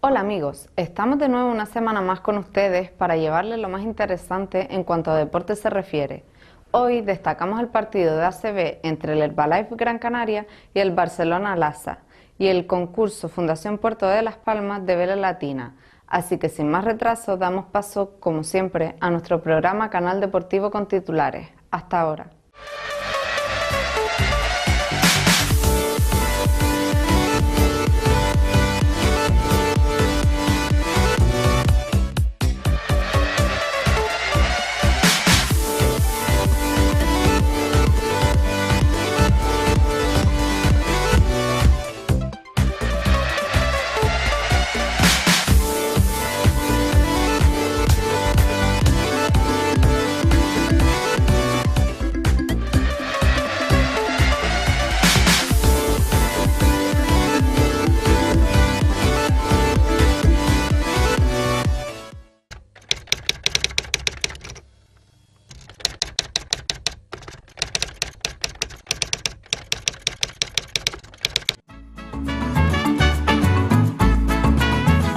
Hola amigos, estamos de nuevo una semana más con ustedes para llevarles lo más interesante en cuanto a deporte se refiere. Hoy destacamos el partido de ACB entre el Herbalife Gran Canaria y el Barcelona Lassa y el concurso Fundación Puerto de Las Palmas de Vela Latina. Así que sin más retraso damos paso, como siempre, a nuestro programa Canal Deportivo con titulares. Hasta ahora.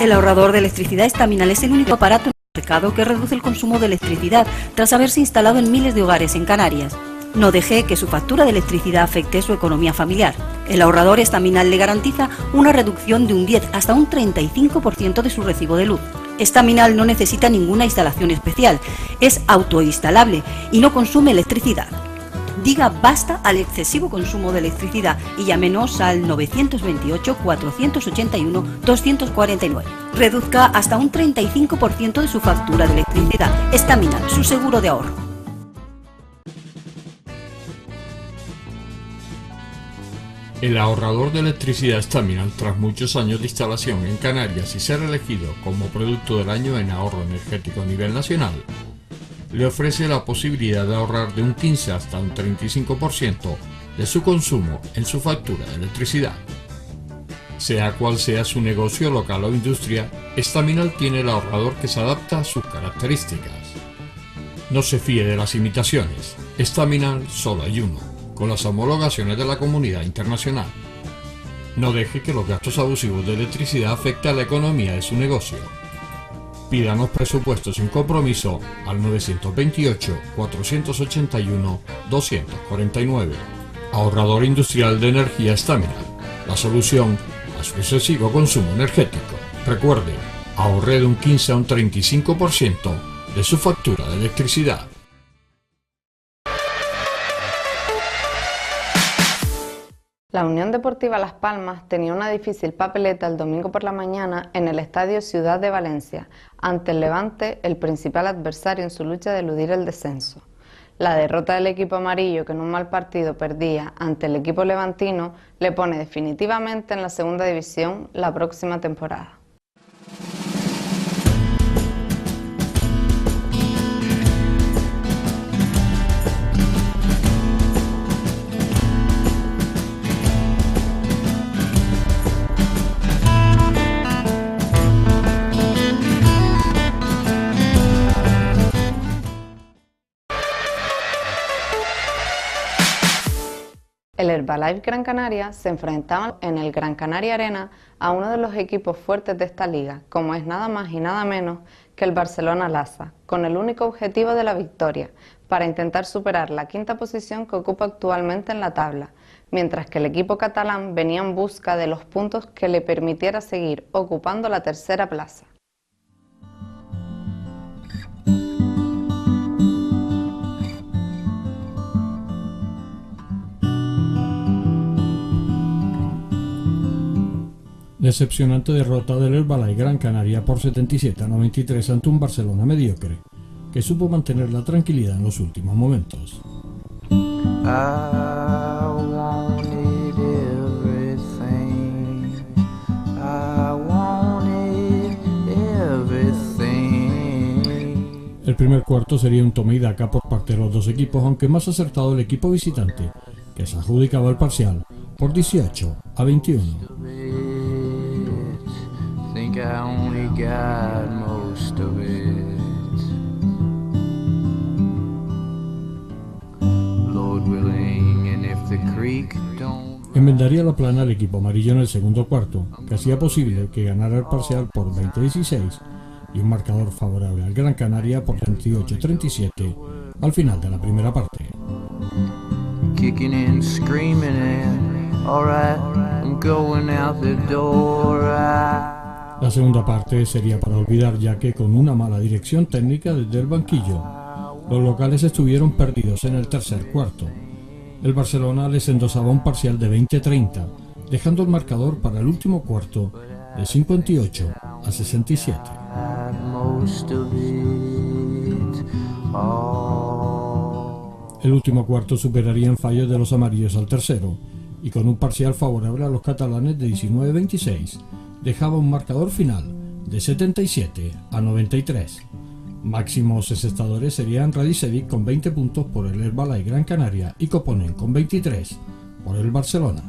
El ahorrador de electricidad Estaminal es el único aparato en el mercado que reduce el consumo de electricidad tras haberse instalado en miles de hogares en Canarias. No deje que su factura de electricidad afecte su economía familiar. El ahorrador Estaminal le garantiza una reducción de un 10 hasta un 35% de su recibo de luz. Estaminal no necesita ninguna instalación especial, es autoinstalable y no consume electricidad. Diga basta al excesivo consumo de electricidad y llámenos al 928 481 249. Reduzca hasta un 35% de su factura de electricidad. Estaminal, su seguro de ahorro. El ahorrador de electricidad Estaminal, tras muchos años de instalación en Canarias y ser elegido como producto del año en ahorro energético a nivel nacional, le ofrece la posibilidad de ahorrar de un 15 hasta un 35% de su consumo en su factura de electricidad. Sea cual sea su negocio local o industria, Estaminal tiene el ahorrador que se adapta a sus características. No se fíe de las imitaciones, Estaminal solo hay uno, con las homologaciones de la comunidad internacional. No deje que los gastos abusivos de electricidad afecten a la economía de su negocio. Pídanos presupuestos sin compromiso al 928-481-249. Ahorrador industrial de energía Estaminal, la solución a su excesivo consumo energético. Recuerde, ahorre de un 15 a un 35% de su factura de electricidad. La Unión Deportiva Las Palmas tenía una difícil papeleta el domingo por la mañana en el Estadio Ciudad de Valencia, ante el Levante, el principal adversario en su lucha de eludir el descenso. La derrota del equipo amarillo, que en un mal partido perdía ante el equipo levantino, le pone definitivamente en la segunda división la próxima temporada. El Herbalife Gran Canaria se enfrentaba en el Gran Canaria Arena a uno de los equipos fuertes de esta liga, como es nada más y nada menos que el Barcelona Lassa, con el único objetivo de la victoria, para intentar superar la quinta posición que ocupa actualmente en la tabla, mientras que el equipo catalán venía en busca de los puntos que le permitiera seguir ocupando la tercera plaza. Decepcionante derrota del Herbalife Gran Canaria por 77-93 ante un Barcelona mediocre, que supo mantener la tranquilidad en los últimos momentos. El primer cuarto sería un toma y daca por parte de los dos equipos, aunque más acertado el equipo visitante, que se adjudicaba el parcial por 18-21. I only got most of it. Lord willing, and if the creek don't enmendaría la plana al equipo amarillo en el segundo cuarto, que hacía posible que ganara el parcial por 20-16 y un marcador favorable al Gran Canaria por 28-37 al final de la primera parte. La segunda parte sería para olvidar, ya que con una mala dirección técnica desde el banquillo, los locales estuvieron perdidos en el tercer cuarto. El Barcelona les endosaba un parcial de 20-30, dejando el marcador para el último cuarto de 58-67. El último cuarto superaría en fallos de los amarillos al tercero, y con un parcial favorable a los catalanes de 19-26, dejaba un marcador final de 77-93. Máximos encestadores serían Radicevic con 20 puntos por el Herbalife Gran Canaria y Koponen con 23 por el Barcelona.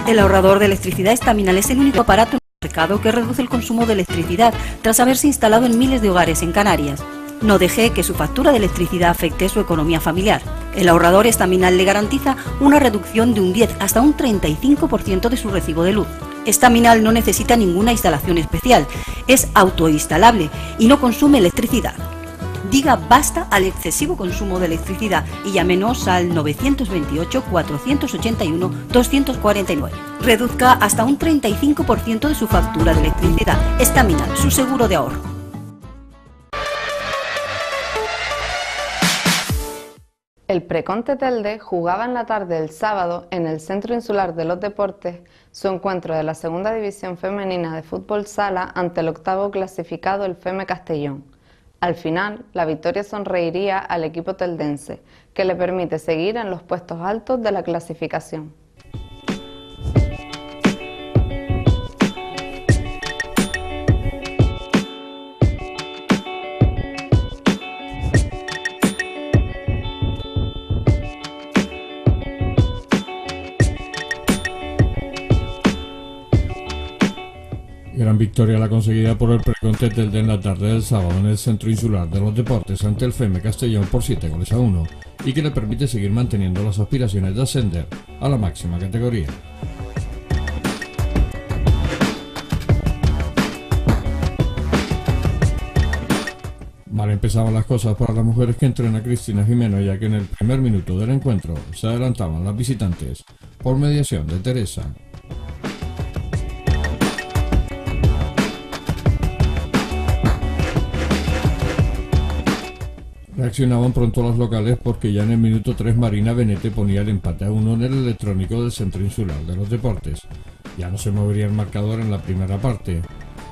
El ahorrador de electricidad Estaminal es el único aparato en el mercado que reduce el consumo de electricidad tras haberse instalado en miles de hogares en Canarias. No deje que su factura de electricidad afecte su economía familiar. El ahorrador Estaminal le garantiza una reducción de un 10 hasta un 35% de su recibo de luz. Estaminal no necesita ninguna instalación especial, es autoinstalable y no consume electricidad. Diga basta al excesivo consumo de electricidad y llámenos al 928-481-249. Reduzca hasta un 35% de su factura de electricidad. Estaminal, su seguro de ahorro. El Preconte Telde jugaba en la tarde del sábado en el Centro Insular de los Deportes su encuentro de la Segunda División Femenina de Fútbol Sala ante el octavo clasificado, el FEME Castellón. Al final, la victoria sonreiría al equipo teldense, que le permite seguir en los puestos altos de la clasificación. Gran victoria la conseguida por el Preconte Telde en la tarde del sábado en el Centro Insular de los Deportes ante el FEME Castellón por 7-1 y que le permite seguir manteniendo las aspiraciones de ascender a la máxima categoría. Mal empezaban las cosas para las mujeres que entrena Cristina Jimeno, ya que en el primer minuto del encuentro se adelantaban las visitantes por mediación de Teresa. Reaccionaban pronto los locales porque ya en el minuto 3 Marina Benete ponía el empate a 1 en el electrónico del Centro Insular de los Deportes. Ya no se movería el marcador en la primera parte,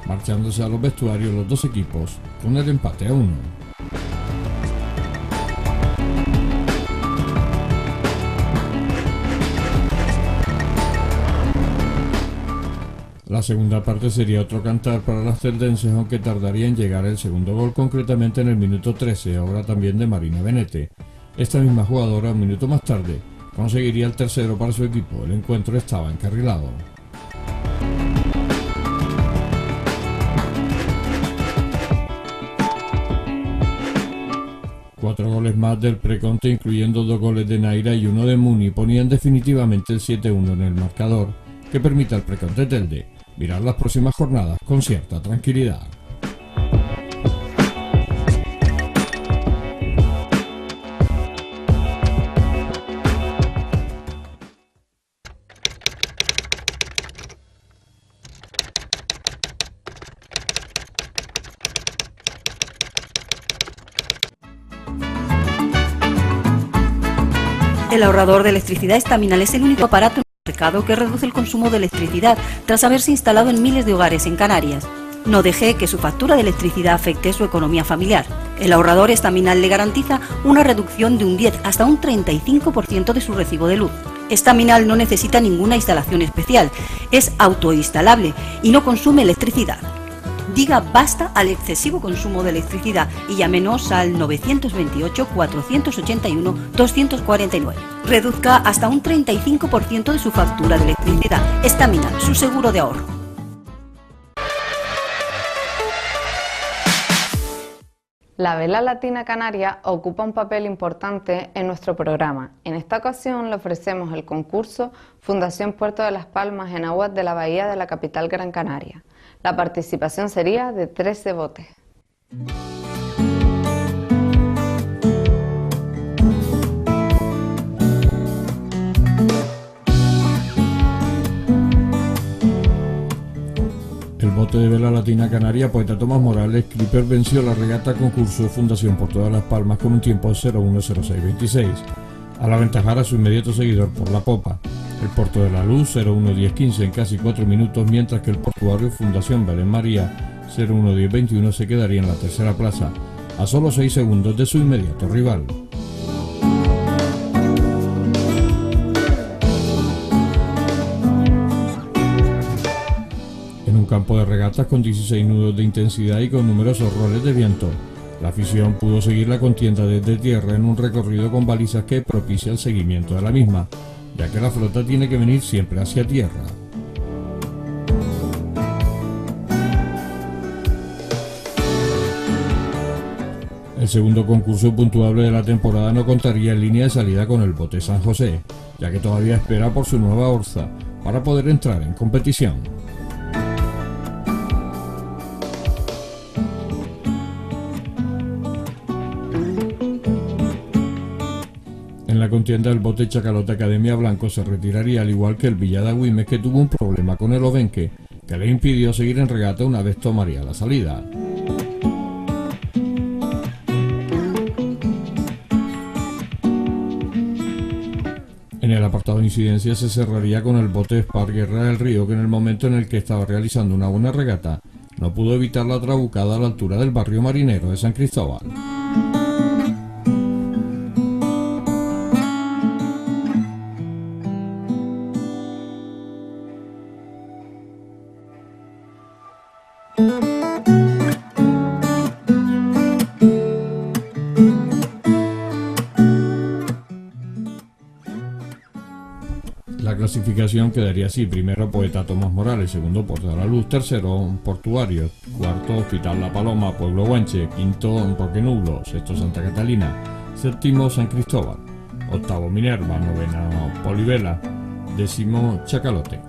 marchándose a los vestuarios los dos equipos con el empate a 1. La segunda parte sería otro cantar para las celdenses, aunque tardaría en llegar el segundo gol, concretamente en el minuto 13, obra también de Marina Benete. Esta misma jugadora, un minuto más tarde, conseguiría el tercero para su equipo. El encuentro estaba encarrilado. Cuatro goles más del Preconte, incluyendo 2 goles de Naira y 1 de Muni, ponían definitivamente el 7-1 en el marcador, que permite al Preconte Telde mirar las próximas jornadas con cierta tranquilidad. El ahorrador de electricidad Estaminal es el único aparato en el mercado que reduce el consumo de electricidad tras haberse instalado en miles de hogares en Canarias. No deje que su factura de electricidad afecte su economía familiar. El ahorrador Estaminal le garantiza una reducción de un 10 hasta un 35% de su recibo de luz. Estaminal no necesita ninguna instalación especial, es autoinstalable y no consume electricidad. Diga basta al excesivo consumo de electricidad y llámenos al 928 481 249. Reduzca hasta un 35% de su factura de electricidad. Estamina, su seguro de ahorro. La vela latina canaria ocupa un papel importante en nuestro programa. En esta ocasión le ofrecemos el concurso Fundación Puerto de las Palmas en aguas de la bahía de la capital Gran Canaria. La participación sería de 13 botes. El bote de vela latina canaria Poeta Tomás Morales Clipper venció la regata concurso Fundación Puerto de las Palmas con un tiempo de 01.06.26, al aventajar a su inmediato seguidor por la popa, el Puerto de la Luz 01.10.15 en casi 4 minutos, mientras que el portuario Fundación Belén María 01.10.21 se quedaría en la tercera plaza, a solo 6 segundos de su inmediato rival. En un campo de regatas con 16 nudos de intensidad y con numerosos roles de viento, la afición pudo seguir la contienda desde tierra en un recorrido con balizas que propicia el seguimiento de la misma, ya que la flota tiene que venir siempre hacia tierra. El segundo concurso puntuable de la temporada no contaría en línea de salida con el bote San José, ya que todavía espera por su nueva orza para poder entrar en competición. En la contienda el bote Chacalote Academia Blanco se retiraría, al igual que el Villada Güimes, que tuvo un problema con el Obenque que le impidió seguir en regata una vez tomaría la salida. En el apartado de incidencia se cerraría con el bote Spar Guerra del Río, que en el momento en el que estaba realizando una buena regata no pudo evitar la trabucada a la altura del barrio marinero de San Cristóbal. La clasificación quedaría así: primero Poeta Tomás Morales, segundo Puerto de la Luz, tercero Portuario, cuarto Hospital La Paloma, Pueblo Guanche, quinto Roque Nublo, sexto Santa Catalina, séptimo San Cristóbal, octavo Minerva, noveno Polivela, décimo Chacalote.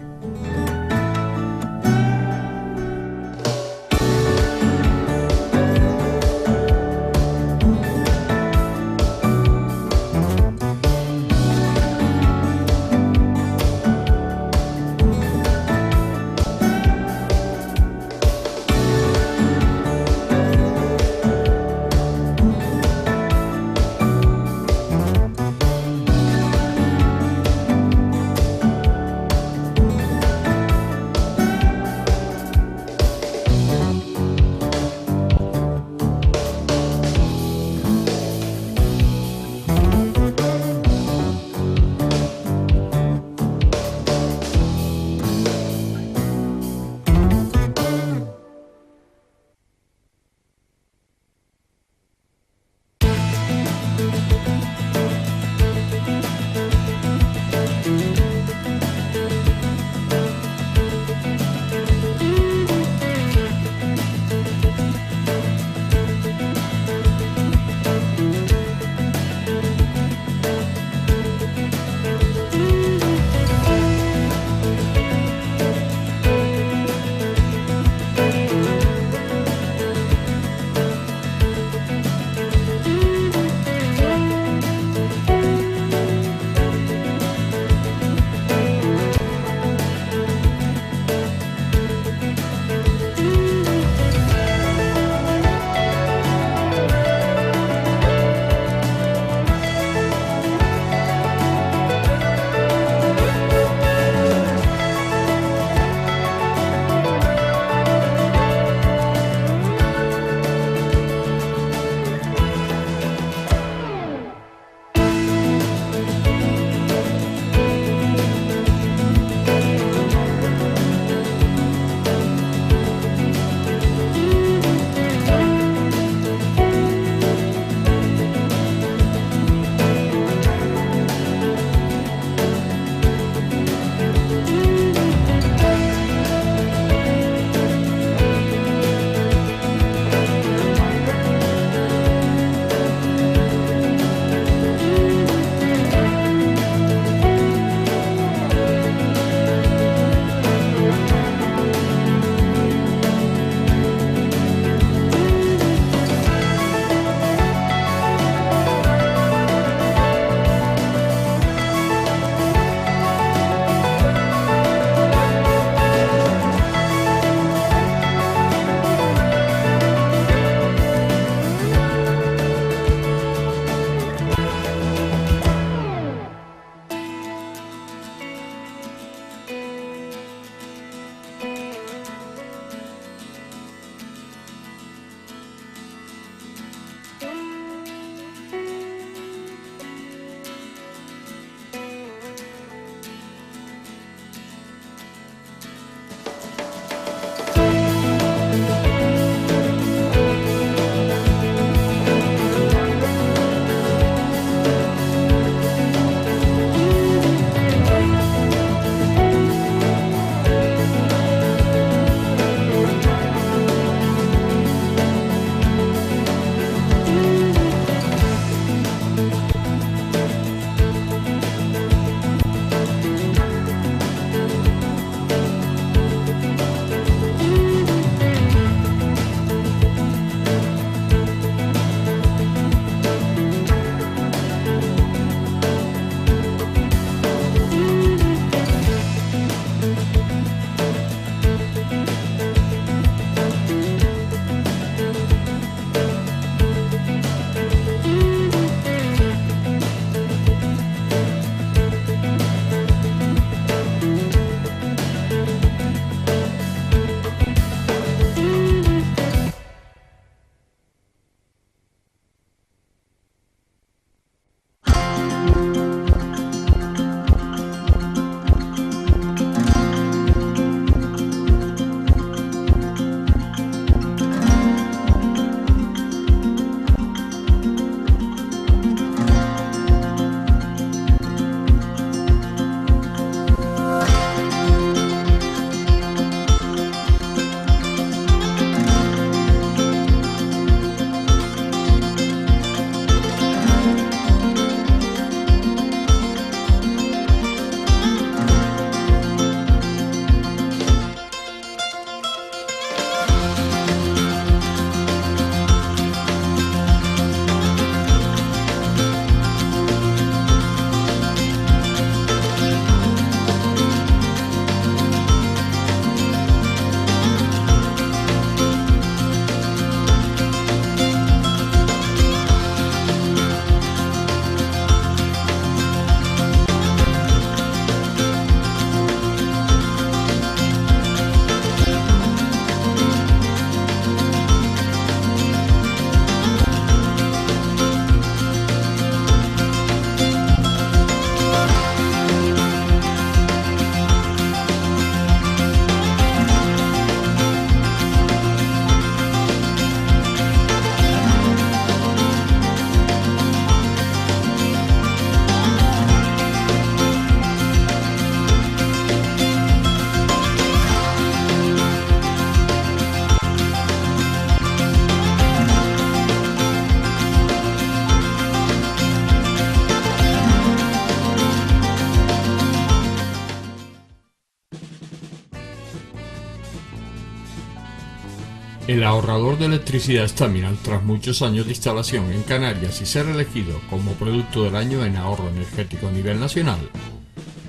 El ahorrador de electricidad Staminal, tras muchos años de instalación en Canarias y ser elegido como producto del año en ahorro energético a nivel nacional,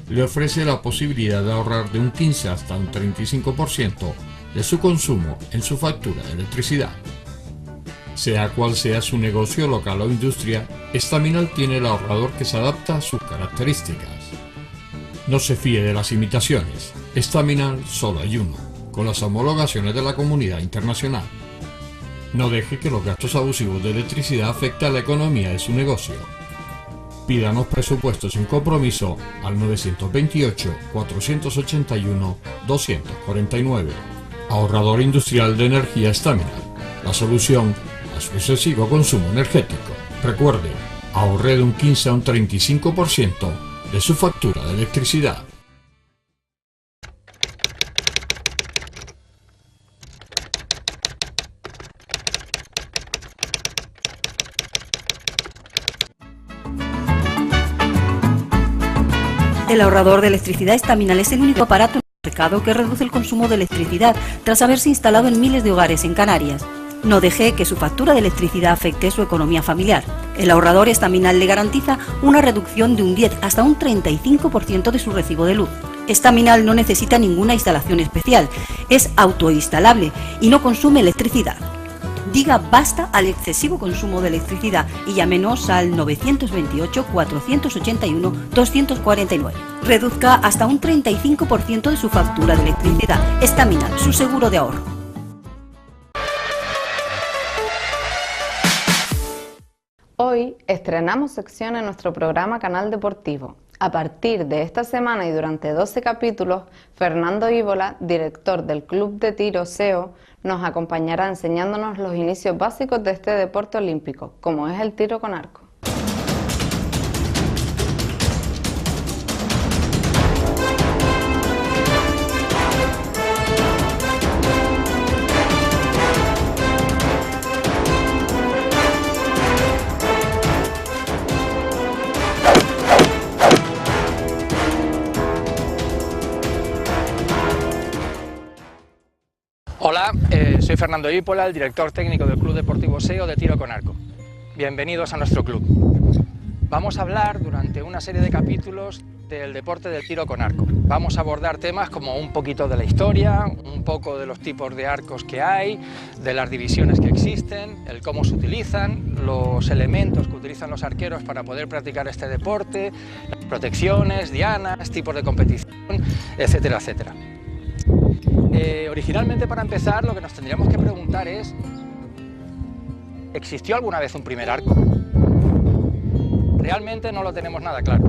le ofrece la posibilidad de ahorrar de un 15 hasta un 35% de su consumo en su factura de electricidad. Sea cual sea su negocio local o industria, Staminal tiene el ahorrador que se adapta a sus características. No se fíe de las imitaciones, Staminal solo hay uno, con las homologaciones de la comunidad internacional. No deje que los gastos abusivos de electricidad afecten a la economía de su negocio. Pídanos presupuestos sin compromiso al 928-481-249. Ahorrador industrial de energía Staminal, la solución a su excesivo consumo energético. Recuerde, ahorre de un 15 a un 35% de su factura de electricidad. El ahorrador de electricidad Staminal es el único aparato en el mercado que reduce el consumo de electricidad tras haberse instalado en miles de hogares en Canarias. No deje que su factura de electricidad afecte su economía familiar. El ahorrador Staminal le garantiza una reducción de un 10 hasta un 35% de su recibo de luz. Staminal no necesita ninguna instalación especial, es autoinstalable y no consume electricidad. Diga basta al excesivo consumo de electricidad y llámenos al 928-481-249. Reduzca hasta un 35% de su factura de electricidad. Staminal, su seguro de ahorro. Hoy estrenamos sección en nuestro programa Canal Deportivo. A partir de esta semana y durante 12 capítulos, Fernando Íbola, director del Club de Tiro SEO, nos acompañará enseñándonos los inicios básicos de este deporte olímpico, como es el tiro con arco. Hola, soy Fernando Íbola, el director técnico del Club Deportivo SEO de Tiro con Arco. Bienvenidos a nuestro club. Vamos a hablar durante una serie de capítulos del deporte del tiro con arco. Vamos a abordar temas como un poquito de la historia, un poco de los tipos de arcos que hay, de las divisiones que existen, el cómo se utilizan, los elementos que utilizan los arqueros para poder practicar este deporte, las protecciones, dianas, tipos de competición, etcétera, etcétera. Originalmente, para empezar, lo que nos tendríamos que preguntar es: ¿existió alguna vez un primer arco? Realmente no lo tenemos nada claro.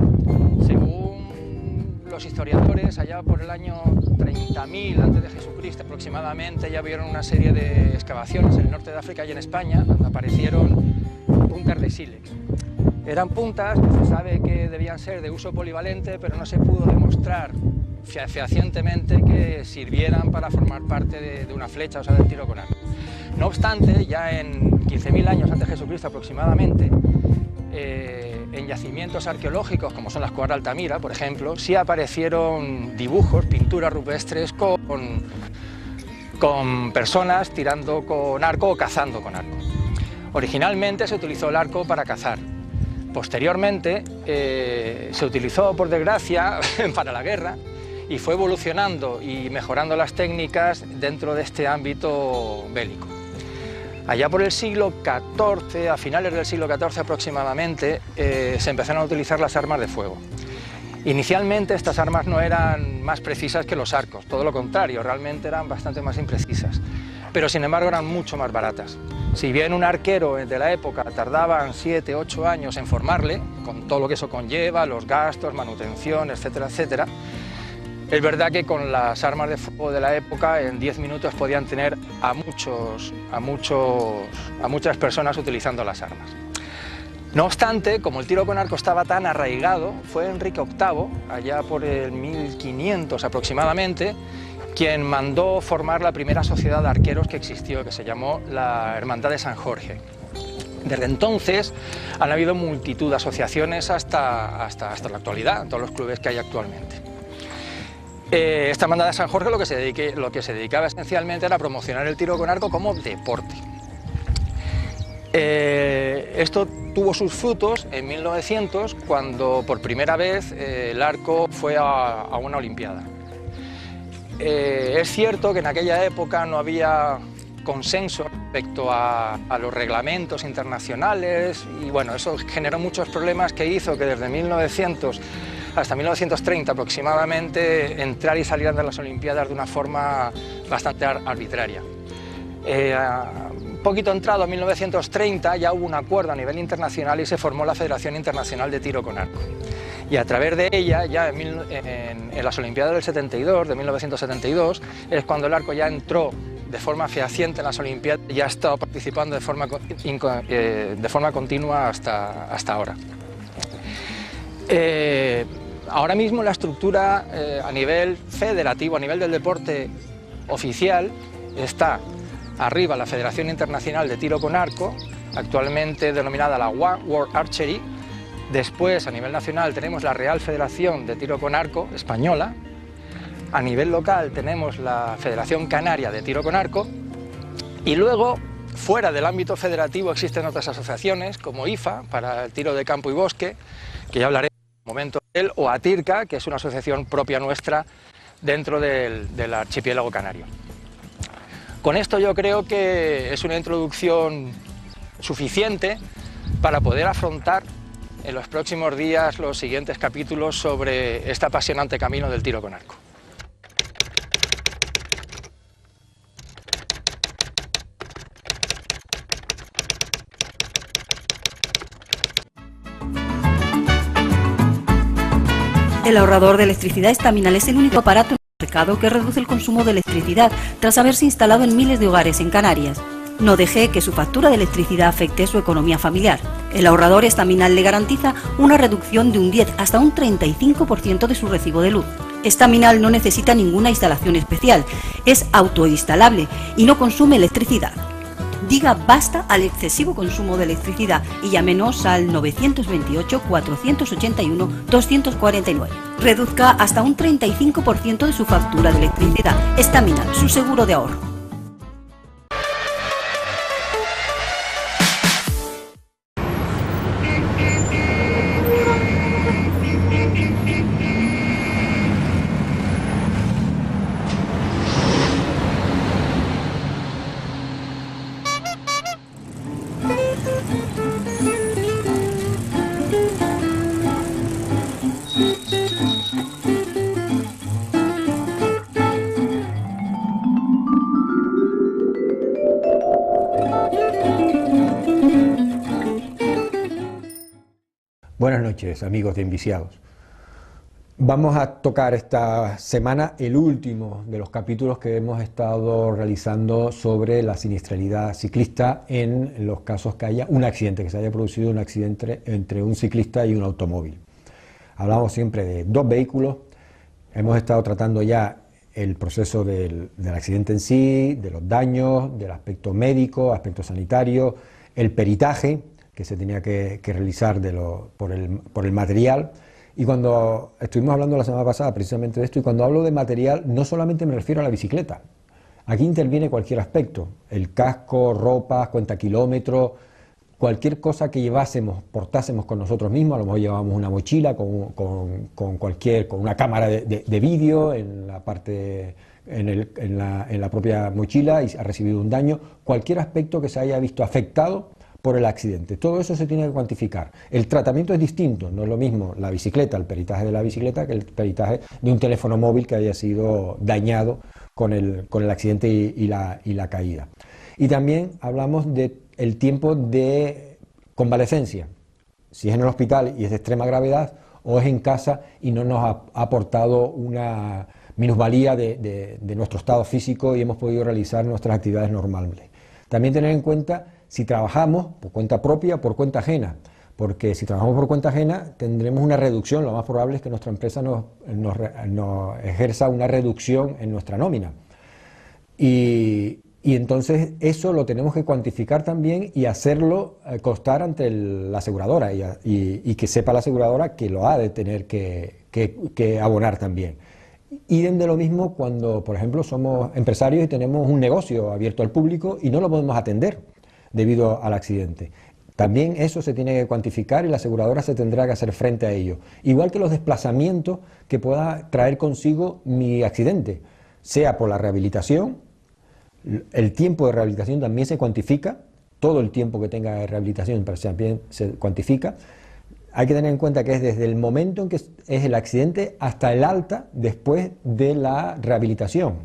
Según los historiadores, allá por el año 30.000 antes de Jesucristo aproximadamente, ya vieron una serie de excavaciones en el norte de África y en España, donde aparecieron puntas de sílex. Eran puntas que se sabe que debían ser de uso polivalente, pero no se pudo demostrar fehacientemente que sirvieran para formar parte de una flecha, o sea, del tiro con arco. No obstante, ya en 15.000 años antes de Jesucristo aproximadamente, en yacimientos arqueológicos como son las Cuevas de Altamira, por ejemplo, sí aparecieron dibujos, pinturas rupestres con personas tirando con arco o cazando con arco. Originalmente se utilizó el arco para cazar. Posteriormente se utilizó, por desgracia, para la guerra, y fue evolucionando y mejorando las técnicas dentro de este ámbito bélico. Allá por el siglo XIV, a finales del siglo XIV aproximadamente, se empezaron a utilizar las armas de fuego. Inicialmente estas armas no eran más precisas que los arcos, todo lo contrario, realmente eran bastante más imprecisas, pero sin embargo eran mucho más baratas. Si bien un arquero de la época tardaban 7 u 8 años en formarle, con todo lo que eso conlleva, los gastos, manutención, etcétera, etcétera, es verdad que con las armas de fuego de la época en 10 minutos podían tener a muchas personas utilizando las armas. No obstante, como el tiro con arco estaba tan arraigado, fue Enrique VIII, allá por el 1500 aproximadamente, quien mandó formar la primera sociedad de arqueros que existió, que se llamó la Hermandad de San Jorge. Desde entonces han habido multitud de asociaciones hasta la actualidad, todos los clubes que hay actualmente. Esta hermandad de San Jorge lo que se dedicaba esencialmente era promocionar el tiro con arco como deporte. Esto tuvo sus frutos en 1900, cuando por primera vez el arco fue a una olimpiada. Es cierto que en aquella época no había consenso respecto a los reglamentos internacionales y bueno, eso generó muchos problemas que hizo que desde 1900 hasta 1930 aproximadamente entrar y salir de las Olimpiadas de una forma bastante arbitraria. Poquito entrado en 1930 ya hubo un acuerdo a nivel internacional y se formó la Federación Internacional de Tiro con Arco. Y a través de ella, ya en las Olimpiadas del 72, de 1972, es cuando el arco ya entró de forma fehaciente en las Olimpiadas y ha estado participando de forma continua hasta ahora. Ahora mismo la estructura a nivel federativo, a nivel del deporte oficial, está arriba la Federación Internacional de Tiro con Arco, actualmente denominada la One World Archery. Después, a nivel nacional, tenemos la Real Federación de Tiro con Arco española. A nivel local tenemos la Federación Canaria de Tiro con Arco. Y luego, fuera del ámbito federativo, existen otras asociaciones como IFA, para el tiro de campo y bosque, que ya hablaré en un momento de él, o ATIRCA, que es una asociación propia nuestra dentro del archipiélago canario. Con esto yo creo que es una introducción suficiente para poder afrontar en los próximos días los siguientes capítulos sobre este apasionante camino del tiro con arco. El ahorrador de electricidad Estaminal es el único aparato en el mercado que reduce el consumo de electricidad tras haberse instalado en miles de hogares en Canarias. No deje que su factura de electricidad afecte su economía familiar. El ahorrador Estaminal le garantiza una reducción de un 10 hasta un 35% de su recibo de luz. Estaminal no necesita ninguna instalación especial, es autoinstalable y no consume electricidad. Diga basta al excesivo consumo de electricidad y llámenos al 928 481 249. Reduzca hasta un 35% de su factura de electricidad. Estaminal, su seguro de ahorro. Buenas noches, amigos de Enviciados. Vamos a tocar esta semana el último de los capítulos que hemos estado realizando sobre la siniestralidad ciclista en los casos que haya un accidente, que se haya producido un accidente entre un ciclista y un automóvil. Hablamos siempre de dos vehículos, hemos estado tratando ya el proceso del accidente en sí, de los daños, del aspecto médico, aspecto sanitario, el peritaje que se tenía que realizar por el material. Y cuando estuvimos hablando la semana pasada precisamente de esto, y cuando hablo de material no solamente me refiero a la bicicleta, aquí interviene cualquier aspecto, el casco, ropa, cuentakilómetros, cualquier cosa que portásemos con nosotros mismos. A lo mejor llevábamos una mochila con una cámara de vídeo en la propia mochila y ha recibido un daño, cualquier aspecto que se haya visto afectado por el accidente. Todo eso se tiene que cuantificar. El tratamiento es distinto, no es lo mismo la bicicleta, el peritaje de la bicicleta, que el peritaje de un teléfono móvil que haya sido dañado con el accidente y la caída. Y también hablamos del tiempo de convalecencia, si es en el hospital y es de extrema gravedad, o es en casa y no nos ha aportado una minusvalía de nuestro estado físico y hemos podido realizar nuestras actividades normales. También tener en cuenta si trabajamos por cuenta propia o por cuenta ajena, porque si trabajamos por cuenta ajena tendremos una reducción, lo más probable es que nuestra empresa nos ejerza una reducción en nuestra nómina. Y entonces eso lo tenemos que cuantificar también y hacerlo constar ante la aseguradora y que sepa la aseguradora que lo ha de tener que abonar también. Idem de lo mismo cuando, por ejemplo, somos empresarios y tenemos un negocio abierto al público y no lo podemos atender debido al accidente. También eso se tiene que cuantificar y la aseguradora se tendrá que hacer frente a ello. Igual que los desplazamientos que pueda traer consigo mi accidente, sea por la rehabilitación, el tiempo de rehabilitación también se cuantifica, todo el tiempo que tenga de rehabilitación también se cuantifica. Hay que tener en cuenta que es desde el momento en que es el accidente hasta el alta después de la rehabilitación.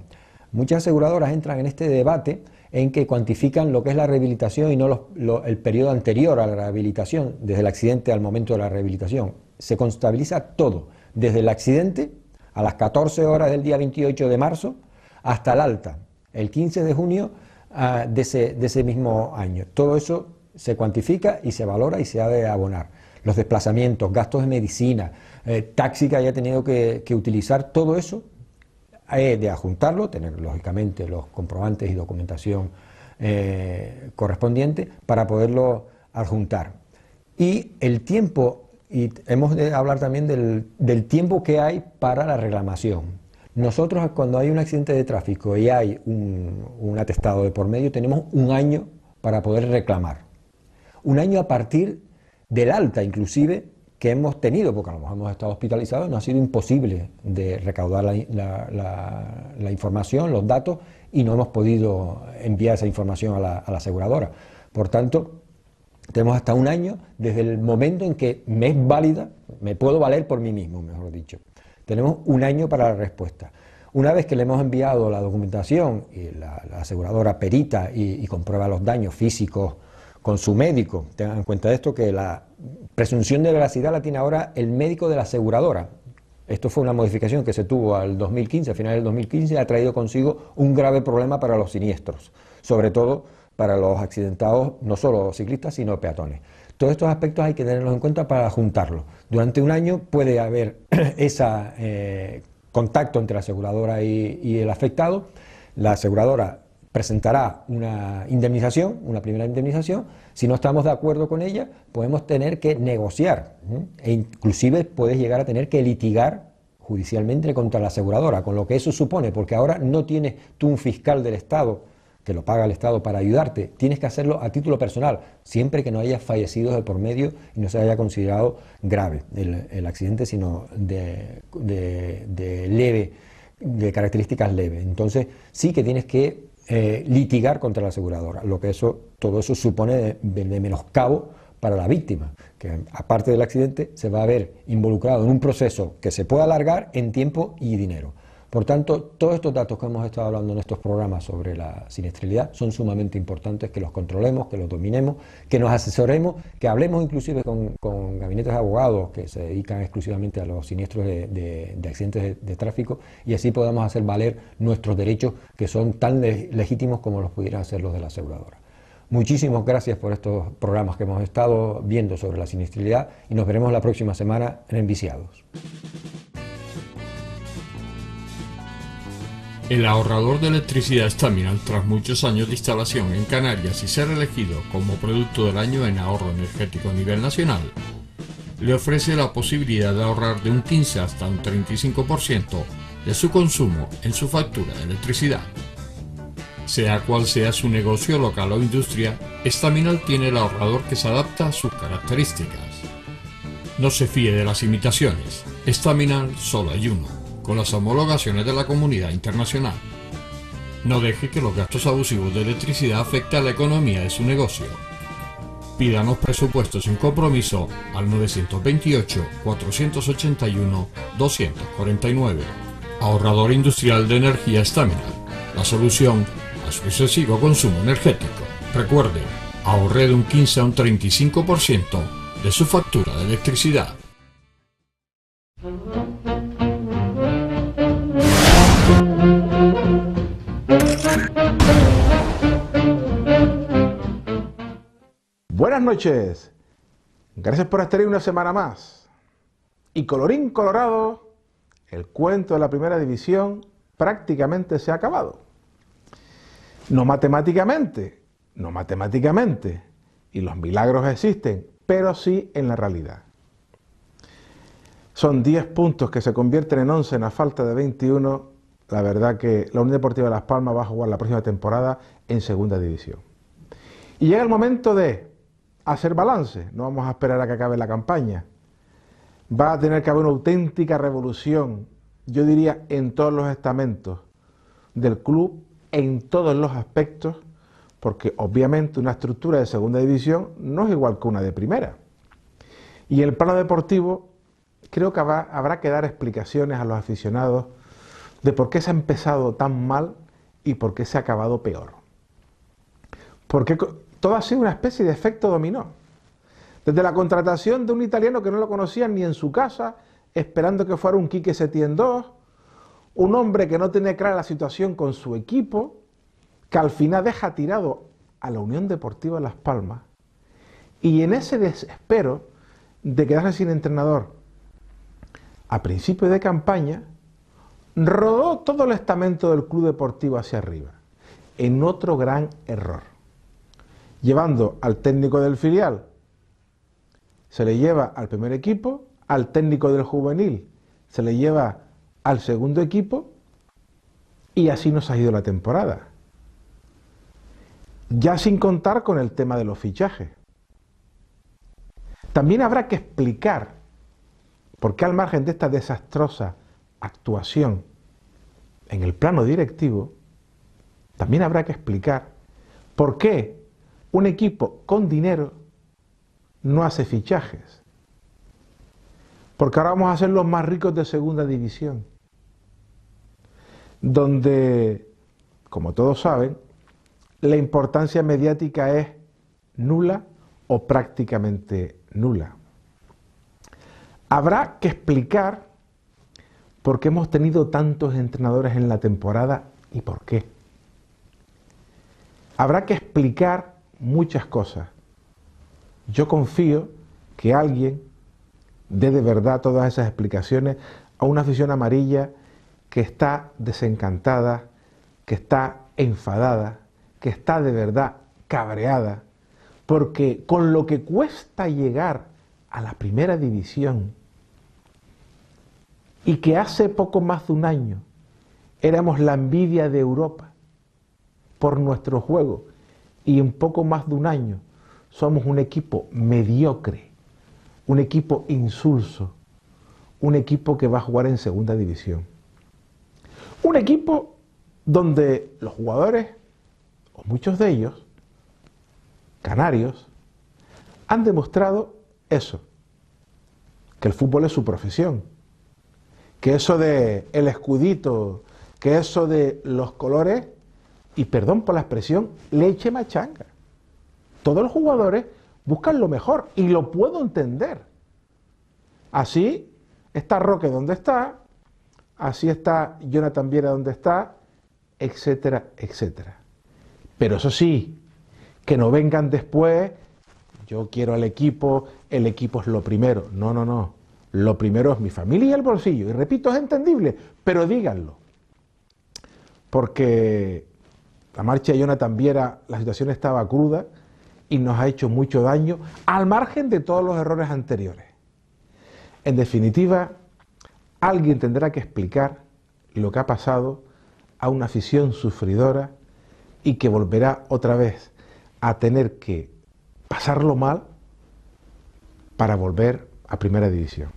Muchas aseguradoras entran en este debate en que cuantifican lo que es la rehabilitación y no el periodo anterior a la rehabilitación, desde el accidente al momento de la rehabilitación. Se contabiliza todo, desde el accidente a las 14 horas del día 28 de marzo hasta el alta, el 15 de junio de ese mismo año. Todo eso se cuantifica y se valora y se ha de abonar. Los desplazamientos, gastos de medicina, taxi que haya tenido que utilizar, todo eso hay de adjuntarlo, tener lógicamente los comprobantes y documentación correspondiente para poderlo adjuntar. Y el tiempo, y hemos de hablar también del tiempo que hay para la reclamación. Nosotros cuando hay un accidente de tráfico y hay un atestado de por medio, tenemos un año para poder reclamar. Un año a partir del alta inclusive que hemos tenido, porque a lo mejor hemos estado hospitalizados, nos ha sido imposible de recaudar la información, los datos, y no hemos podido enviar esa información a la aseguradora. Por tanto, tenemos hasta un año desde el momento en que me es válida, me puedo valer por mí mismo, mejor dicho. Tenemos un año para la respuesta. Una vez que le hemos enviado la documentación y la aseguradora perita y comprueba los daños físicos con su médico, tengan en cuenta esto, que la presunción de veracidad la tiene ahora el médico de la aseguradora. Esto fue una modificación que se tuvo al 2015, a finales del 2015, y ha traído consigo un grave problema para los siniestros, sobre todo para los accidentados, no solo ciclistas, sino peatones. Todos estos aspectos hay que tenerlos en cuenta para juntarlos. Durante un año puede haber ese contacto entre la aseguradora y el afectado. La aseguradora presentará una indemnización, una primera indemnización. Si no estamos de acuerdo con ella, podemos tener que negociar, e inclusive puedes llegar a tener que litigar judicialmente contra la aseguradora, con lo que eso supone, porque ahora no tienes tú un fiscal del Estado, que lo paga el Estado para ayudarte, tienes que hacerlo a título personal, siempre que no haya fallecidos de por medio y no se haya considerado grave el accidente, sino de leve, de características leves. Entonces sí que tienes que litigar contra la aseguradora, lo que todo eso supone de menoscabo para la víctima, que aparte del accidente se va a ver involucrado en un proceso que se puede alargar en tiempo y dinero. Por tanto, todos estos datos que hemos estado hablando en estos programas sobre la siniestralidad son sumamente importantes, que los controlemos, que los dominemos, que nos asesoremos, que hablemos inclusive con gabinetes de abogados que se dedican exclusivamente a los siniestros de accidentes de tráfico, y así podamos hacer valer nuestros derechos, que son tan legítimos como los pudieran hacer los de la aseguradora. Muchísimas gracias por estos programas que hemos estado viendo sobre la siniestralidad, y nos veremos la próxima semana en Enviciados. El ahorrador de electricidad Staminal, tras muchos años de instalación en Canarias y ser elegido como producto del año en ahorro energético a nivel nacional, le ofrece la posibilidad de ahorrar de un 15 hasta un 35% de su consumo en su factura de electricidad. Sea cual sea su negocio local o industria, Staminal tiene el ahorrador que se adapta a sus características. No se fíe de las imitaciones, Staminal solo hay uno, con las homologaciones de la comunidad internacional. No deje que los gastos abusivos de electricidad afecten a la economía de su negocio. Pídanos presupuestos sin compromiso al 928-481-249. Ahorrador industrial de energía Staminal, la solución a su excesivo consumo energético. Recuerde, ahorre de un 15 a un 35% de su factura de electricidad. Buenas noches, gracias por estar ahí una semana más. Y colorín colorado, el cuento de la primera división prácticamente se ha acabado. No matemáticamente, y los milagros existen, pero sí en la realidad. Son 10 puntos que se convierten en 11 a falta de 21. La verdad que la Unión Deportiva Las Palmas va a jugar la próxima temporada en segunda división. Y llega el momento de hacer balance. No vamos a esperar a que acabe la campaña. Va a tener que haber una auténtica revolución, yo diría, en todos los estamentos del club, en todos los aspectos, porque obviamente una estructura de segunda división no es igual que una de primera. Y en el plano deportivo creo que habrá que dar explicaciones a los aficionados de por qué se ha empezado tan mal y por qué se ha acabado peor. Porque todo ha sido una especie de efecto dominó. Desde la contratación de un italiano que no lo conocían ni en su casa, esperando que fuera un Quique Setién II, un hombre que no tenía clara la situación con su equipo, que al final deja tirado a la Unión Deportiva Las Palmas, y en ese desespero de quedarse sin entrenador a principio de campaña, rodó todo el estamento del club deportivo hacia arriba, en otro gran error. Llevando al técnico del filial, se le lleva al primer equipo, al técnico del juvenil, se le lleva al segundo equipo, y así nos ha ido la temporada. Ya sin contar con el tema de los fichajes. También habrá que explicar por qué, al margen de esta desastrosa actuación en el plano directivo, también habrá que explicar por qué un equipo con dinero no hace fichajes. Porque ahora vamos a ser los más ricos de segunda división, donde, como todos saben, la importancia mediática es nula o prácticamente nula. Habrá que explicar por qué hemos tenido tantos entrenadores en la temporada y por qué. Habrá que explicar muchas cosas. Yo confío que alguien dé de verdad todas esas explicaciones a una afición amarilla que está desencantada, que está enfadada, que está de verdad cabreada, porque con lo que cuesta llegar a la primera división, y que hace poco más de un año éramos la envidia de Europa por nuestro juego, y en poco más de un año somos un equipo mediocre, un equipo insulso, un equipo que va a jugar en segunda división. Un equipo donde los jugadores, o muchos de ellos, canarios, han demostrado eso, que el fútbol es su profesión, que eso de el escudito, que eso de los colores, y perdón por la expresión, leche machanga. Todos los jugadores buscan lo mejor, y lo puedo entender. Así está Roque donde está, así está Jonathan Viera donde está, etcétera, etcétera. Pero eso sí, que no vengan después, yo quiero al equipo, el equipo es lo primero. No, no, no. Lo primero es mi familia y el bolsillo. Y repito, es entendible, pero díganlo. Porque la marcha de Jonathan Viera, la situación estaba cruda y nos ha hecho mucho daño, al margen de todos los errores anteriores. En definitiva, alguien tendrá que explicar lo que ha pasado a una afición sufridora y que volverá otra vez a tener que pasarlo mal para volver a primera división.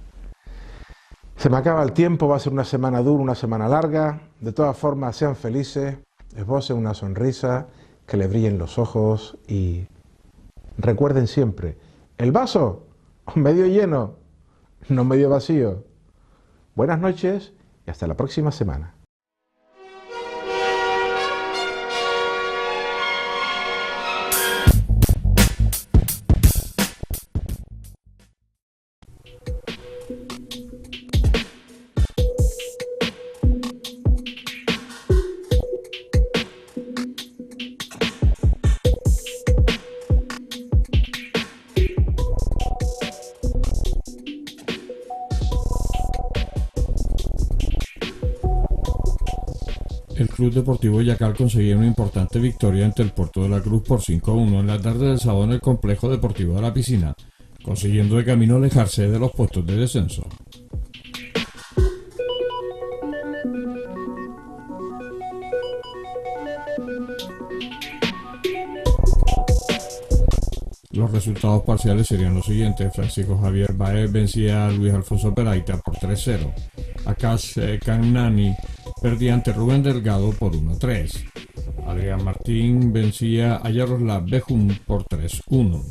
Se me acaba el tiempo, va a ser una semana dura, una semana larga. De todas formas, sean felices, esbocen una sonrisa, que le brillen los ojos y recuerden siempre, el vaso medio lleno, no medio vacío. Buenas noches y hasta la próxima semana. El Club Deportivo Yacal conseguía una importante victoria ante el Puerto de la Cruz por 5-1 en la tarde del sábado en el Complejo Deportivo de la Piscina, consiguiendo de camino alejarse de los puestos de descenso. Los resultados parciales serían los siguientes: Francisco Javier Baez vencía a Luis Alfonso Peraita por 3-0. Akash Kanani perdía ante Rubén Delgado por 1-3. Adrián Martín vencía a Yaroslav Bejun por 3-1.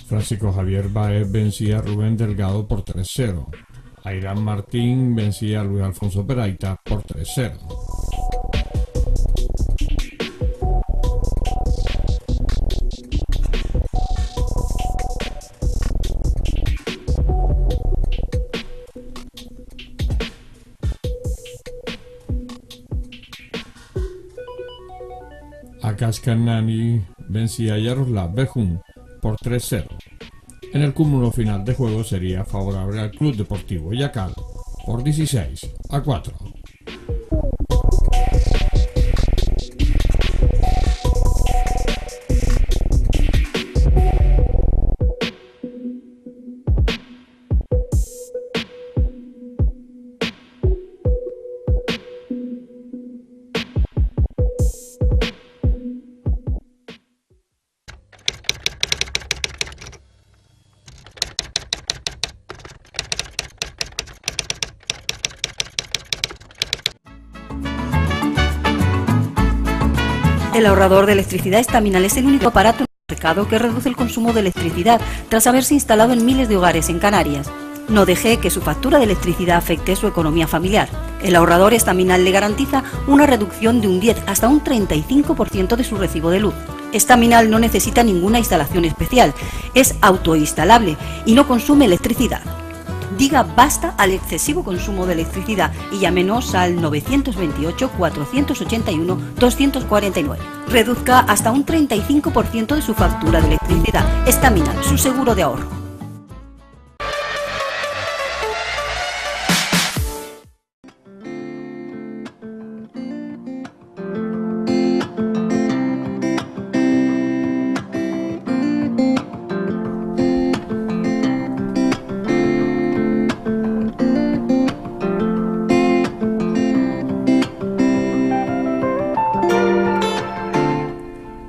Francisco Javier Baez vencía a Rubén Delgado por 3-0. Adrián Martín vencía a Luis Alfonso Peraita por 3-0. Akash Kanani vencía a Yaroslav Bejun por 3-0. En el cúmulo final de juego sería favorable al Club Deportivo Yacal por 16-4. El ahorrador de electricidad Estaminal es el único aparato en el mercado que reduce el consumo de electricidad tras haberse instalado en miles de hogares en Canarias. No deje que su factura de electricidad afecte su economía familiar. El ahorrador Estaminal le garantiza una reducción de un 10 hasta un 35% de su recibo de luz. Estaminal no necesita ninguna instalación especial, es autoinstalable y no consume electricidad. Diga basta al excesivo consumo de electricidad y llámenos al 928-481-249. Reduzca hasta un 35% de su factura de electricidad. Estaminal, su seguro de ahorro.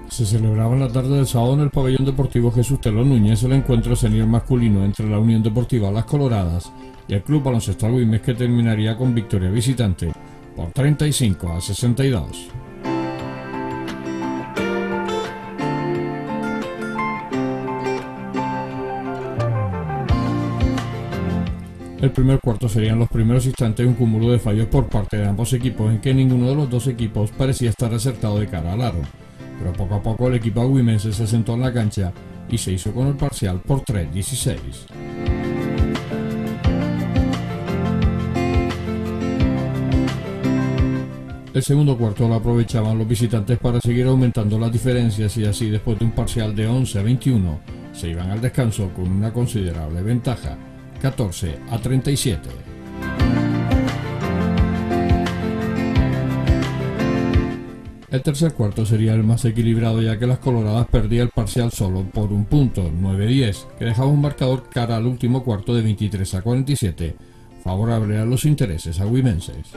Se celebraba en la tarde del sábado en el pabellón deportivo Jesús Telo Núñez el encuentro senior masculino entre la Unión Deportiva Las Coloradas y el Club Baloncesto Agüimes, que terminaría con victoria visitante por 35-62. El primer cuarto serían los primeros instantes de un cúmulo de fallos por parte de ambos equipos, en que ninguno de los dos equipos parecía estar acertado de cara al aro. Pero poco a poco el equipo agüimense se sentó en la cancha y se hizo con el parcial por 3-16. El segundo cuarto lo aprovechaban los visitantes para seguir aumentando las diferencias y así, después de un parcial de 11-21, se iban al descanso con una considerable ventaja, 14-37. El tercer cuarto sería el más equilibrado, ya que las Coloradas perdía el parcial solo por un punto, 9-10, que dejaba un marcador cara al último cuarto de 23-47, favorable a los intereses agüimenses.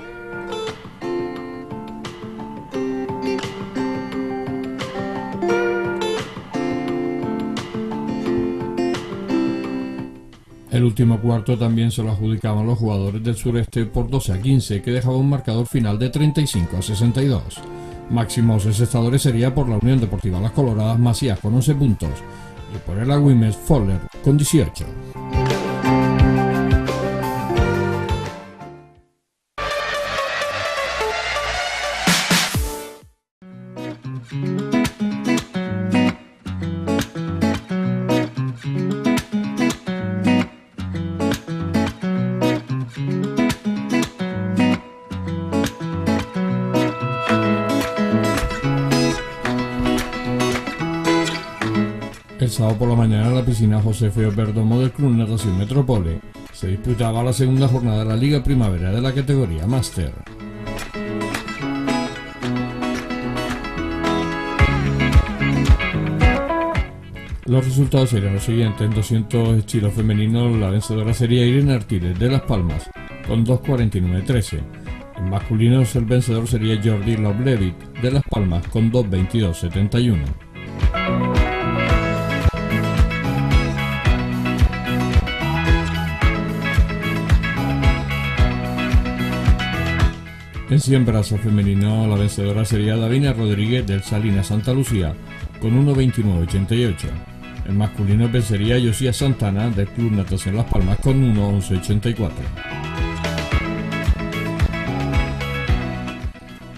El último cuarto también se lo adjudicaban los jugadores del sureste por 12-15, que dejaba un marcador final de 35-62. Máximos encestadores sería por la Unión Deportiva Las Coloradas Macías con 11 puntos y por el Agüimes Foller con 18. El sábado por la mañana en la piscina José Feo Perdomo del Club Natación Metropole se disputaba la segunda jornada de la Liga Primavera de la categoría Máster. Los resultados serían los siguientes: en 200 estilo femenino la vencedora sería Irene Artiles de Las Palmas, con 2.49.13. En masculinos el vencedor sería Jordi Lovlevic de Las Palmas con 2.22.71. En 100 brazos femenino la vencedora sería Davina Rodríguez del Salinas Santa Lucía con 1.29.88. En masculino vencería Josía Santana del Club Natación Las Palmas con 1.11.84.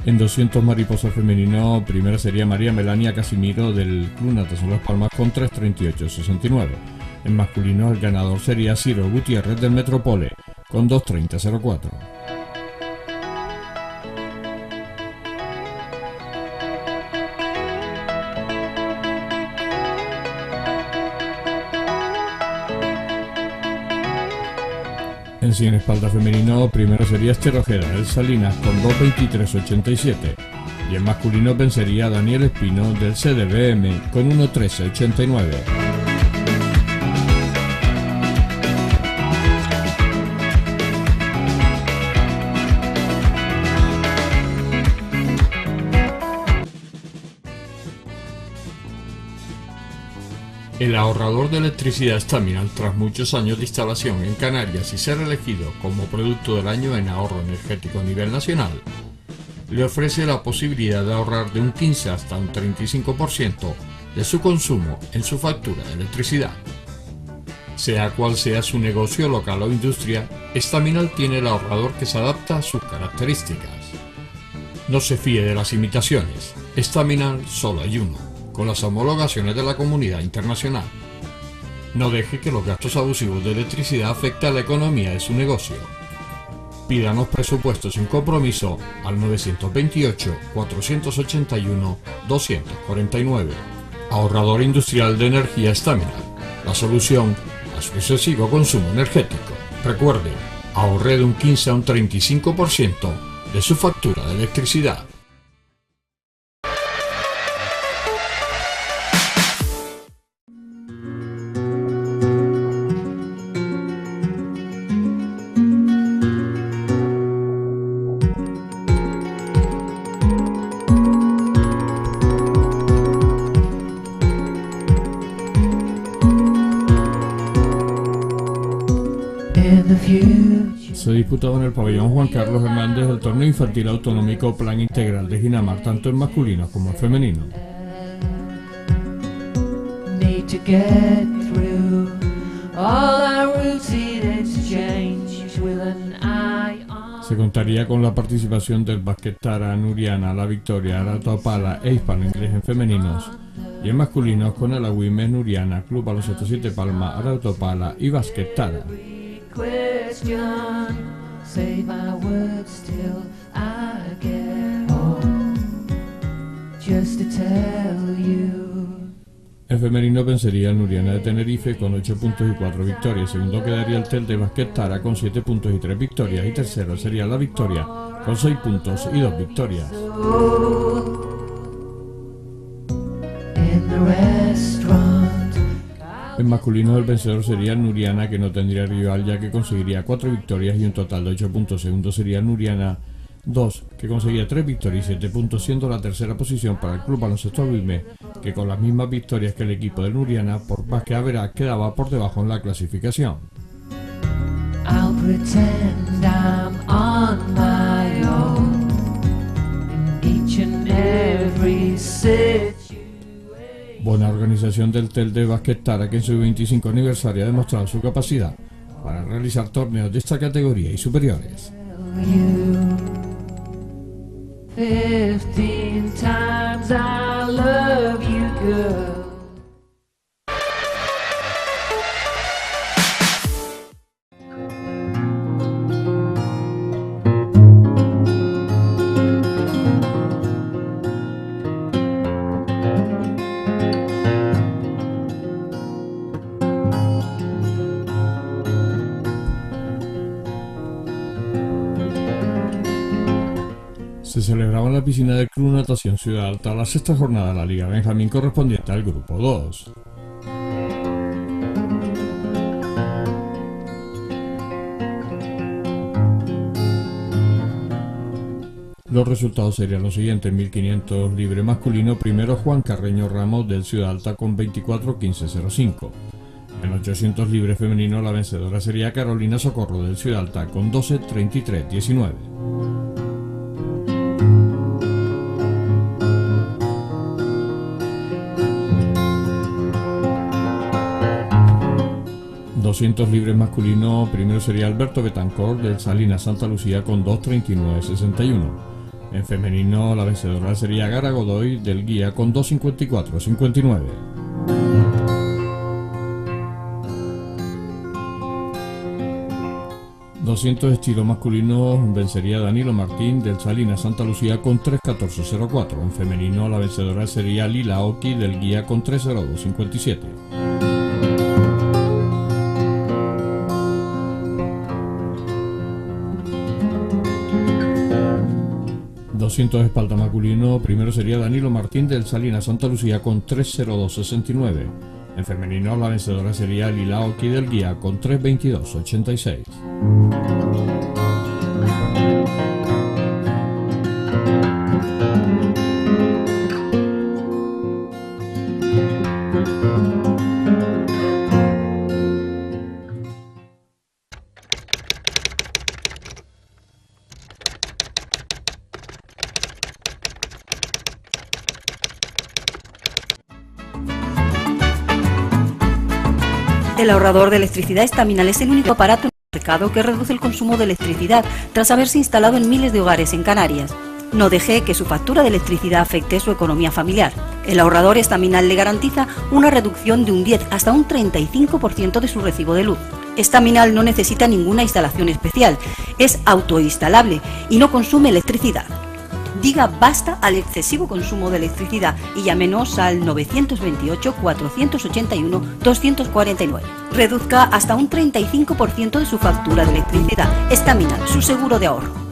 En 200 mariposa femenino primera sería María Melania Casimiro del Club Natación Las Palmas con 3.38.69. En masculino el ganador sería Ciro Gutiérrez del Metropole con 2.30.04. En 100 espalda femenino, primero sería Esther Ojeda del Salinas con 2.23.87 y en masculino vencería Daniel Espino del CDBM con 1.13.89. El ahorrador de electricidad Staminal, tras muchos años de instalación en Canarias y ser elegido como producto del año en ahorro energético a nivel nacional, le ofrece la posibilidad de ahorrar de un 15 hasta un 35% de su consumo en su factura de electricidad. Sea cual sea su negocio local o industria, Staminal tiene el ahorrador que se adapta a sus características. No se fíe de las imitaciones, Staminal solo hay uno, con las homologaciones de la comunidad internacional. No deje que los gastos abusivos de electricidad afecten a la economía de su negocio. Pídanos presupuestos sin compromiso al 928-481-249. Ahorrador industrial de energía Staminal, la solución a su excesivo consumo energético. Recuerde, ahorre de un 15 a un 35% de su factura de electricidad. Se disputaba en el pabellón Juan Carlos Hernández el torneo infantil autonómico Plan Integral de Ginamar, tanto en masculino como en femenino. Se contaría con la participación del Basquetara, Nuriana, La Victoria, Arautopala e Hispano Inglés en femeninos, y en masculinos con el Agüimes, Nuriana, Club Baloncesto Siete Palmas, Arautopala y Basquetara. Say my words till I get home, just to tell you. En femenino vencería el Nuriana de Tenerife con 8 puntos y 4 victorias. Segundo quedaría el Tel de Basquetara con 7 puntos y 3 victorias. Y tercero sería La Victoria con 6 puntos y 2 victorias. In the restaurant. En masculino el vencedor sería Nuriana, que no tendría rival ya que conseguiría 4 victorias y un total de 8 puntos. Segundo sería Nuriana 2, que conseguía 3 victorias y 7 puntos, siendo la tercera posición para el Club Baloncesto Agüimes, que con las mismas victorias que el equipo de Nuriana, por más que haberá, quedaba por debajo en la clasificación. I'll pretend I'm on my own in each and every situation. Buena organización del Tel de Basquetara, que en su 25 aniversario ha demostrado su capacidad para realizar torneos de esta categoría y superiores. 15 times I love you, girl. Se celebraba en la piscina del Club Natación Ciudad Alta la sexta jornada de la Liga Benjamín correspondiente al Grupo 2. Los resultados serían los siguientes: 1500 libre masculino, primero Juan Carreño Ramos del Ciudad Alta con 24:15:05. En 800 libre femenino la vencedora sería Carolina Socorro del Ciudad Alta con 12:33:19. ...200 libres masculino, primero sería Alberto Betancor del Salinas Santa Lucía con 2:39:61. En femenino la vencedora sería Gara Godoy del Guía con 2:54:59. ...200 estilo masculino vencería Danilo Martín del Salinas Santa Lucía con 3:14:04. En femenino la vencedora sería Lila Oki del Guía con 3:02:57. 200 espalda masculino, primero sería Danilo Martín del Salinas Santa Lucía con 3:02:69. En femenino la vencedora sería Lila Oki del Guía con 3:22:86. El ahorrador de electricidad Estaminal es el único aparato en el mercado que reduce el consumo de electricidad tras haberse instalado en miles de hogares en Canarias. No deje que su factura de electricidad afecte su economía familiar. El ahorrador Estaminal le garantiza una reducción de un 10 hasta un 35% de su recibo de luz. Estaminal no necesita ninguna instalación especial, es autoinstalable y no consume electricidad. Diga basta al excesivo consumo de electricidad y llámenos al 928-481-249. Reduzca hasta un 35% de su factura de electricidad. Estaminal, su seguro de ahorro.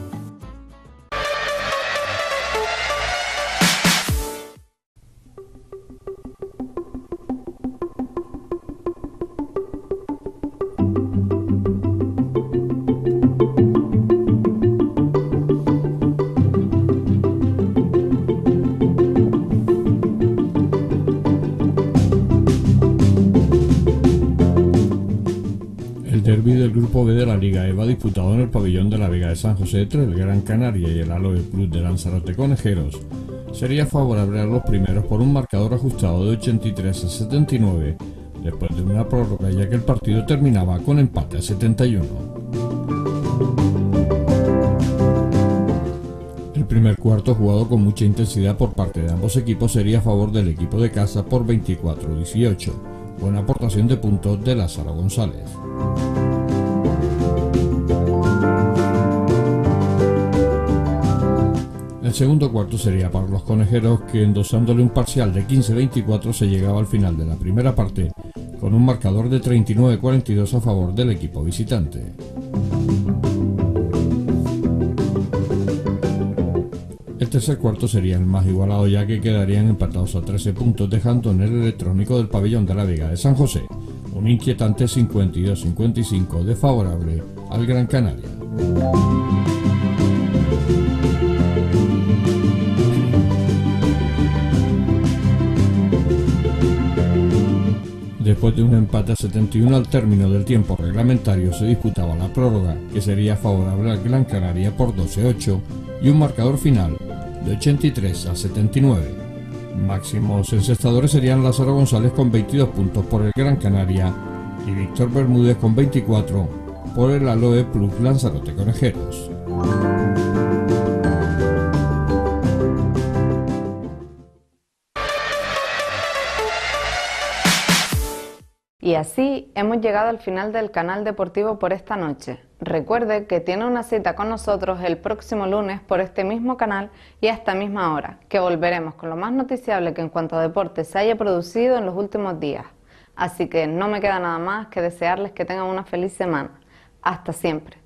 El derbi del Grupo B de la Liga EVA, disputado en el pabellón de la Vega de San José entre el Gran Canaria y el Aloe Club de Lanzarote Conejeros, sería favorable a los primeros por un marcador ajustado de 83-79, después de una prórroga, ya que el partido terminaba con empate a 71. El primer cuarto, jugado con mucha intensidad por parte de ambos equipos, sería a favor del equipo de casa por 24-18, buena aportación de puntos de Lázaro González. El segundo cuarto sería para los conejeros, que endosándole un parcial de 15-24 se llegaba al final de la primera parte con un marcador de 39-42 a favor del equipo visitante. El tercer cuarto sería el más igualado, ya que quedarían empatados a 13 puntos, dejando en el electrónico del pabellón de la Vega de San José un inquietante 52-55 desfavorable al Gran Canaria. Después de un empate a 71 al término del tiempo reglamentario, se disputaba la prórroga, que sería favorable al Gran Canaria por 12-8 y un marcador final de 83-79. Máximos encestadores serían Lázaro González con 22 puntos por el Gran Canaria y Víctor Bermúdez con 24 por el Aloe Plus Lanzarote Conejeros. Y así hemos llegado al final del canal deportivo por esta noche. Recuerde que tiene una cita con nosotros el próximo lunes por este mismo canal y a esta misma hora, que volveremos con lo más noticiable que en cuanto a deporte se haya producido en los últimos días. Así que no me queda nada más que desearles que tengan una feliz semana. Hasta siempre.